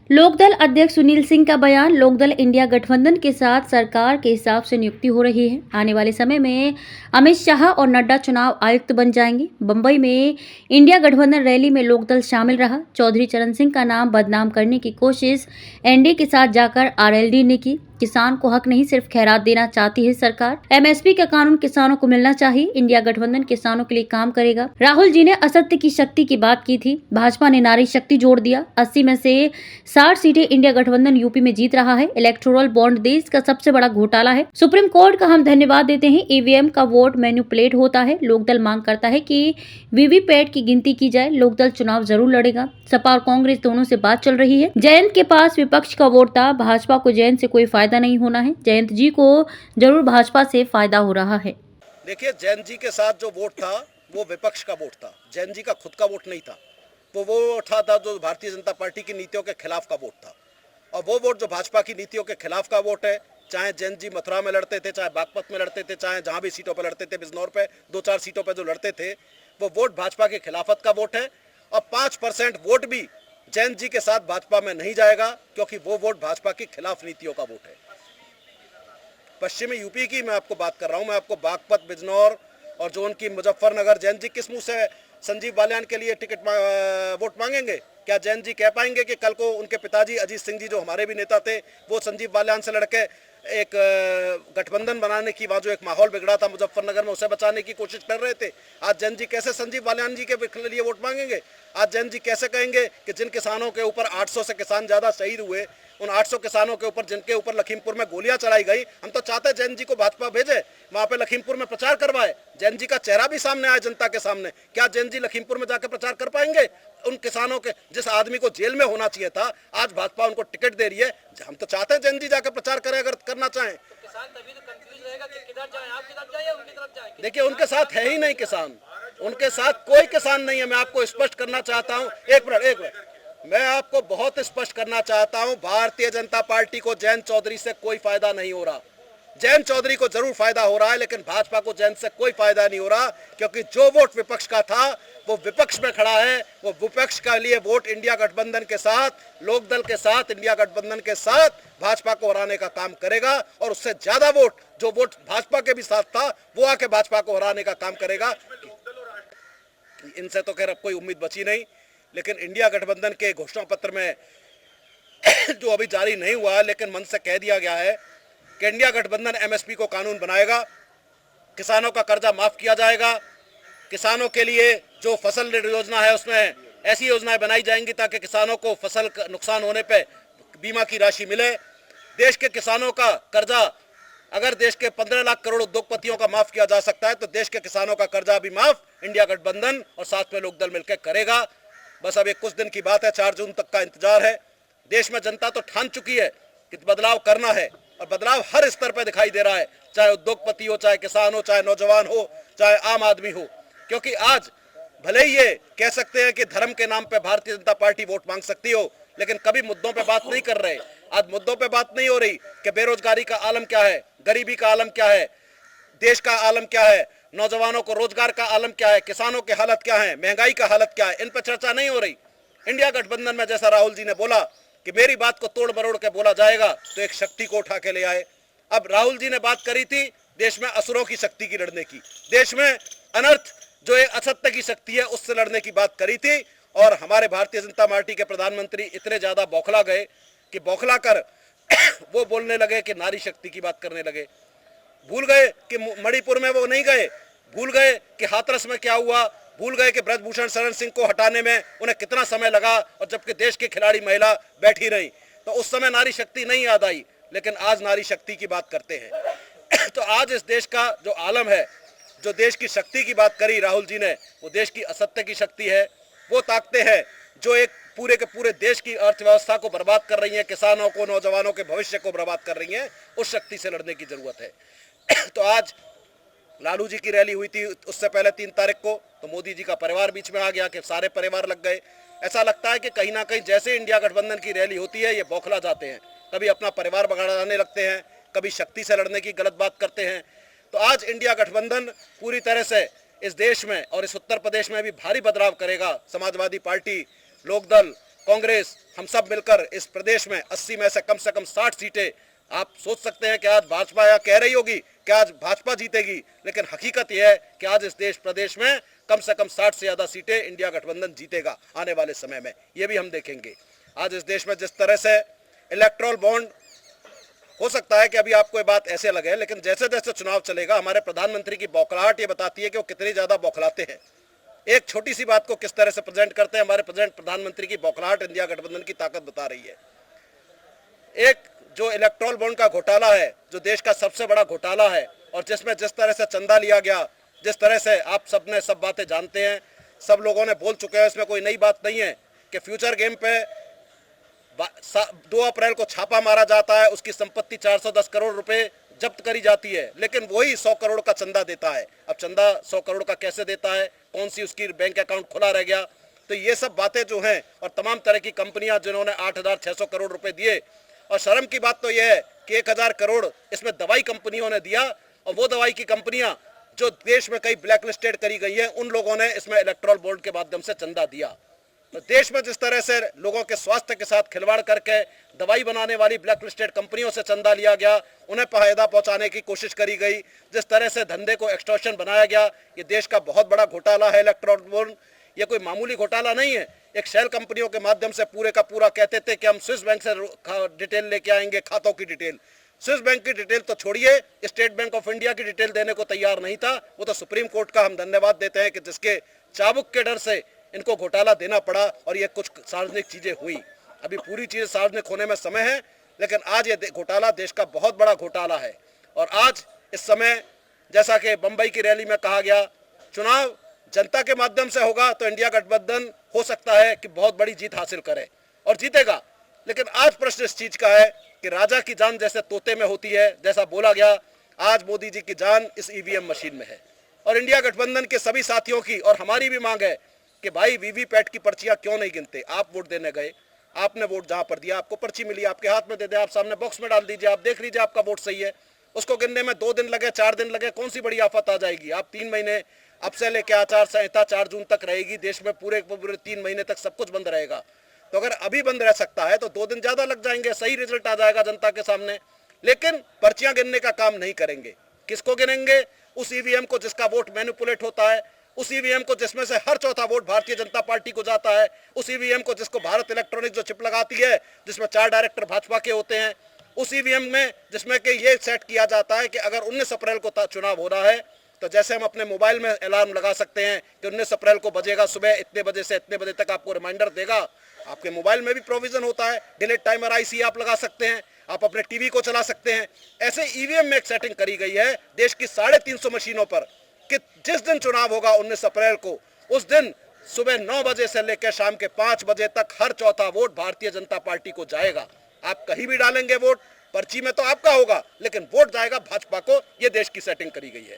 लोकदल अध्यक्ष सुनील सिंह का बयान। लोकदल इंडिया गठबंधन के साथ सरकार के हिसाब से नियुक्ति हो रही है। आने वाले समय में अमित शाह और नड्डा चुनाव आयुक्त बन जाएंगे। बंबई में इंडिया गठबंधन रैली में लोकदल शामिल रहा। चौधरी चरण सिंह का नाम बदनाम करने की कोशिश एनडीए के साथ जाकर आरएलडी ने की। किसान को हक नहीं, सिर्फ खैरात देना चाहती है सरकार। एमएसपी का कानून किसानों को मिलना चाहिए। इंडिया गठबंधन किसानों के लिए काम करेगा। राहुल जी ने असत्य की शक्ति की बात की थी। भाजपा ने नारी शक्ति जोड़ दिया। 80 में से 60 सीटें इंडिया गठबंधन यूपी में जीत रहा है। इलेक्टोरल बॉन्ड देश का सबसे बड़ा घोटाला है। सुप्रीम कोर्ट का हम धन्यवाद देते हैं। ईवीएम का वोट मैन्युपुलेट होता है। लोकदल मांग करता है कि वीवीपैट की गिनती की जाए। लोकदल चुनाव जरूर लड़ेगा। सपा और कांग्रेस दोनों से बात चल रही है। जयंत के पास विपक्ष का वोट था। भाजपा को जयंत से कोई फायदा नहीं होना है। जयंत जी को जरूर भाजपा से फायदा हो रहा है। देखिए, जयंत जी के साथ जो वोट था वो विपक्ष का वोट था। जयंत जी का खुद का वोट नहीं था। वो वोट था जो भारतीय जनता पार्टी की नीतियों के खिलाफ का वोट था। और वो वोट जो भाजपा की नीतियों के खिलाफ का वोट है, चाहे जयंत जी मथुरा में लड़ते थे, चाहे बागपत में लड़ते थे, चाहे जहां भी सीटों पर लड़ते थे, बिजनौर पे 2-4 सीटों पर जो लड़ते थे, वो वोट भाजपा के खिलाफत का वोट है। और 5% वोट भी जयंत जी के साथ भाजपा में नहीं जाएगा, क्योंकि वो वोट भाजपा के खिलाफ नीतियों का वोट है। पश्चिमी यूपी की मैं आपको बात कर रहा हूं। मैं आपको बागपत, बिजनौर और जो उनकी मुजफ्फरनगर, जयंत जी किस मुंह से संजीव बालियान के लिए वोट मांगेंगे? क्या जयंत जी कह पाएंगे कि कल को उनके पिताजी अजीत सिंह जी, जो हमारे भी नेता थे, वो संजीव बालियान से लड़के एक गठबंधन बनाने की, वहाँ जो एक माहौल बिगड़ा था मुजफ्फरनगर में, उसे बचाने की कोशिश कर रहे थे? आज जयंत जी कैसे संजीव बालियान जी के लिए वोट मांगेंगे? आज जयंत जी कैसे कहेंगे कि जिन किसानों के ऊपर 800 से किसान ज़्यादा शहीद हुए, उन 800 किसानों के ऊपर जिनके ऊपर लखीमपुर में गोलियां चलाई गई, हम तो चाहते जयंत जी को भाजपा भेजे, वहां पे लखीमपुर में प्रचार करवाए, जयंत जी का चेहरा भी सामने आए जनता के सामने। क्या जयंत जी लखीमपुर में जाकर प्रचार कर पाएंगे? उन किसानों के, जिस आदमी को जेल में होना चाहिए था, आज भाजपा उनको टिकट दे रही है। हम तो चाहते हैं जयंत जी जाकर प्रचार करें, अगर करना चाहें। किसान तभी तो कंफ्यूज रहेगा कि किधर जाए, आप किधर जाए, उनकी तरफ जाए। देखिए, उनके साथ है ही नहीं किसान, उनके साथ कोई किसान नहीं है। मैं आपको स्पष्ट करना चाहता हूँ, एक मिनट, मैं आपको बहुत स्पष्ट करना चाहता हूं, भारतीय जनता पार्टी को जयंत चौधरी से कोई फायदा नहीं हो रहा। जयंत चौधरी को जरूर फायदा हो रहा है, लेकिन भाजपा को जयंत से कोई फायदा नहीं हो रहा, क्योंकि जो वोट विपक्ष का था वो विपक्ष में खड़ा है। वो विपक्ष के लिए वोट इंडिया गठबंधन के साथ, लोकदल के साथ, इंडिया गठबंधन के साथ भाजपा को हराने का काम करेगा। और उससे ज्यादा वोट, जो वोट भाजपा के भी साथ था, वो आके भाजपा को हराने का काम करेगा। इनसे तो खैर अब कोई उम्मीद बची नहीं। लेकिन इंडिया गठबंधन के घोषणा पत्र में जो अभी जारी नहीं हुआ है, लेकिन मन से कह दिया गया है कि इंडिया गठबंधन एमएसपी को कानून बनाएगा, किसानों का कर्जा माफ किया जाएगा, किसानों के लिए जो फसल योजना है उसमें ऐसी योजनाएं बनाई जाएंगी ताकि किसानों को फसल का नुकसान होने पे बीमा की राशि मिले। देश के किसानों का कर्जा, अगर देश के 15 लाख करोड़ उद्योगपतियों का माफ किया जा सकता है, तो देश के किसानों का कर्जा भी माफ इंडिया गठबंधन और साथ में लोकदल मिलकर करेगा। बस अब एक कुछ दिन की बात है, 4 जून तक का इंतजार है। देश में जनता तो ठान चुकी है कि बदलाव करना है, और बदलाव हर स्तर पर दिखाई दे रहा है, चाहे उद्योगपति हो, चाहे किसान हो, चाहे नौजवान हो, चाहे आम आदमी हो। क्योंकि आज भले ही ये कह सकते हैं कि धर्म के नाम पे भारतीय जनता पार्टी वोट मांग सकती हो, लेकिन कभी मुद्दों पे बात नहीं कर रहे। आज मुद्दों पे बात नहीं हो रही कि बेरोजगारी का आलम क्या है, गरीबी का आलम क्या है, देश का आलम क्या है, नौजवानों को रोजगार का आलम क्या है, किसानों के हालत क्या है, महंगाई का हालत क्या है, इन पर चर्चा नहीं हो रही। इंडिया गठबंधन में जैसा राहुल जी ने बोला कि मेरी बात को तोड़ मरोड़ के बोला जाएगा, तो एक शक्ति को उठा के ले आए। अब राहुल जी ने बात करी थी देश में असुरों की शक्ति की लड़ने की, देश में अनर्थ जो एक असत्य की शक्ति है उससे लड़ने की बात करी थी। और हमारे भारतीय जनता पार्टी के प्रधानमंत्री इतने ज्यादा बौखला गए कि बौखला कर वो बोलने लगे कि नारी शक्ति की बात करने लगे। भूल गए कि मणिपुर में वो नहीं गए, भूल गए कि हाथरस में क्या हुआ, भूल गए कि ब्रजभूषण शरण सिंह को हटाने में उन्हें कितना समय लगा, और जबकि देश की खिलाड़ी महिला बैठी रही, तो उस समय नारी शक्ति नहीं याद आई। लेकिन आज नारी शक्ति की बात करते हैं। तो आज इस देश का जो आलम है, जो देश की शक्ति की बात करी राहुल जी ने, वो देश की असत्य की शक्ति है। वो ताकतें हैं जो एक पूरे के पूरे देश की अर्थव्यवस्था को बर्बाद कर रही हैं, किसानों को, नौजवानों के भविष्य को बर्बाद कर रही हैं। उस शक्ति से लड़ने की जरूरत है। तो आज लालू जी की रैली हुई थी, उससे पहले 3 तारीख को, तो मोदी जी का परिवार बीच में आ गया कि सारे परिवार लग गए। ऐसा लगता है कि कहीं ना कहीं जैसे इंडिया गठबंधन की रैली होती है, ये बौखला जाते हैं, कभी अपना परिवार बढ़ाने लगते हैं, कभी शक्ति से लड़ने की गलत बात करते हैं। तो आज इंडिया गठबंधन पूरी तरह से इस देश में और इस उत्तर प्रदेश में भी भारी बदलाव करेगा। समाजवादी पार्टी, लोकदल, कांग्रेस, हम सब मिलकर इस प्रदेश में 80 में से कम 60 सीटें, आप सोच सकते हैं कि आज भाजपा या कह रही होगी कि आज भाजपा जीतेगी, लेकिन हकीकत यह है कि आज इस प्रदेश में कम से कम 60 से ज्यादा सीटें इंडिया गठबंधन जीतेगा आने वाले समय में। ये भी हम देखेंगे। आज इस देश में जिस तरह से इलेक्टोरल बॉन्ड, हो सकता है कि अभी आपको ये बात ऐसे लगे, लेकिन जैसे जैसे चुनाव चलेगा हमारे प्रधानमंत्री की बौखलाहट ये बताती है कि वो कितनी ज्यादा बौखलाते हैं। एक छोटी सी बात को किस तरह से प्रेजेंट करते हैं, हमारे प्रधानमंत्री की बौखलाहट इंडिया गठबंधन की ताकत बता रही है। एक जो इलेक्टोरल बॉन्ड का घोटाला है, जो देश का सबसे बड़ा घोटाला है, और जिसमें जिस तरह से चंदा लिया गया, जिस तरह से आप सबने सब बातें जानते हैं, सब लोगों ने बोल चुके हैं, इसमें कोई नई बात नहीं है कि फ्यूचर गेम पे 2 अप्रैल को छापा मारा जाता है, उसकी संपत्ति 410 करोड़ रुपए जब्त करी जाती है, लेकिन वही 100 करोड़ का चंदा देता है। अब चंदा 100 करोड़ का कैसे देता है, कौन सी उसकी बैंक अकाउंट खुला रह गया, तो ये सब बातें जो हैं, और तमाम तरह की कंपनियां जिन्होंने 8,600 करोड़ रुपए दिए, और शर्म की बात तो यह है कि 1,000 करोड़ इसमें दवाई कंपनियों ने दिया, और वो दवाई की कंपनियां जो देश में कई ब्लैक लिस्टेड करी गई है, उन लोगों ने इसमें इलेक्टोरल बॉन्ड के माध्यम से चंदा दिया। तो देश में जिस तरह से लोगों के स्वास्थ्य के साथ खिलवाड़ करके दवाई बनाने वाली ब्लैक लिस्टेड कंपनियों से चंदा लिया गया, उन्हें फायदा पहुंचाने की कोशिश करी गई, जिस तरह से धंधे को एक्सटॉर्शन बनाया गया, ये देश का बहुत बड़ा घोटाला है इलेक्टोरल बॉन्ड। ये कोई मामूली घोटाला नहीं है। एक शेल कंपनियों के माध्यम से पूरे का पूरा कहते थे कि हम स्विस बैंक से डिटेल लेके आएंगे, खातों की डिटेल। स्विस बैंक की डिटेल तो छोड़िए, स्टेट बैंक ऑफ इंडिया की डिटेल देने को तैयार नहीं था। वो तो सुप्रीम कोर्ट का हम धन्यवाद देते हैं कि जिसके चाबुक के डर से इनको घोटाला देना पड़ा और ये कुछ सार्वजनिक चीजें हुई। अभी पूरी चीजें सार्वजनिक होने में समय है, लेकिन आज ये घोटाला देश का बहुत बड़ा घोटाला है। और आज इस समय जैसा कि बंबई की रैली में कहा गया, चुनाव जनता के माध्यम से होगा तो इंडिया गठबंधन हो सकता है कि बहुत बड़ी जीत हासिल करे और जीतेगा। लेकिन आज प्रश्न इस चीज का है कि राजा की जान जैसे तोते में होती है, जैसा बोला गया, आज मोदी जी की जान इस ईवीएम मशीन में है। और इंडिया गठबंधन के सभी साथियों की और हमारी भी मांग है कि भाई वीवीपैट की पर्चियां क्यों नहीं गिनते। आप वोट देने गए, आपने वोट जहां पर दिया, आपको पर्ची मिली, आपके हाथ में दे दे, आप सामने बॉक्स में डाल दीजिए, आप देख लीजिए आपका वोट सही है। उसको गिनने में 2 दिन लगे, 4 दिन लगे, कौन सी बड़ी आफत आ जाएगी। आप 3 महीने अब से लेकर आचार संहिता 4 जून तक रहेगी देश में, पूरे 3 महीने तक सब कुछ बंद रहेगा। तो अगर अभी बंद रह सकता है तो 2 दिन ज्यादा लग जाएंगे, सही रिजल्ट आ जाएगा जनता के सामने। लेकिन पर्चियां गिनने का काम नहीं करेंगे। किसको गिनेंगे? उस ईवीएम को जिसका वोट मैनिपुलेट होता है, उस ईवीएम को जिसमें से हर चौथा वोट भारतीय जनता पार्टी को जाता है, उस ईवीएम को जिसको भारत इलेक्ट्रॉनिक जो चिप लगाती है, जिसमें 4 डायरेक्टर भाजपा के होते हैं, उस ईवीएम में जिसमें कि ये सेट किया जाता है कि अगर 19 अप्रैल को चुनाव हो रहा है तो जैसे हम अपने मोबाइल में अलार्म लगा सकते हैं कि 19 अप्रैल को बजेगा, सुबह इतने बजे से इतने बजे तक आपको रिमाइंडर देगा। आपके मोबाइल में भी प्रोविजन होता है, डिलेट टाइमर आईसी आप लगा सकते हैं, आप अपने टीवी को चला सकते हैं। ऐसे ईवीएम में एक सेटिंग करी गई है देश की 350 मशीनों पर कि जिस दिन चुनाव होगा 19 अप्रैल को, उस दिन सुबह 9 बजे से लेकर शाम के 5 बजे तक हर चौथा वोट भारतीय जनता पार्टी को जाएगा। आप कहीं भी डालेंगे वोट, पर्ची में तो आपका होगा, लेकिन वोट जाएगा भाजपा को। यह देश की सेटिंग करी गई है।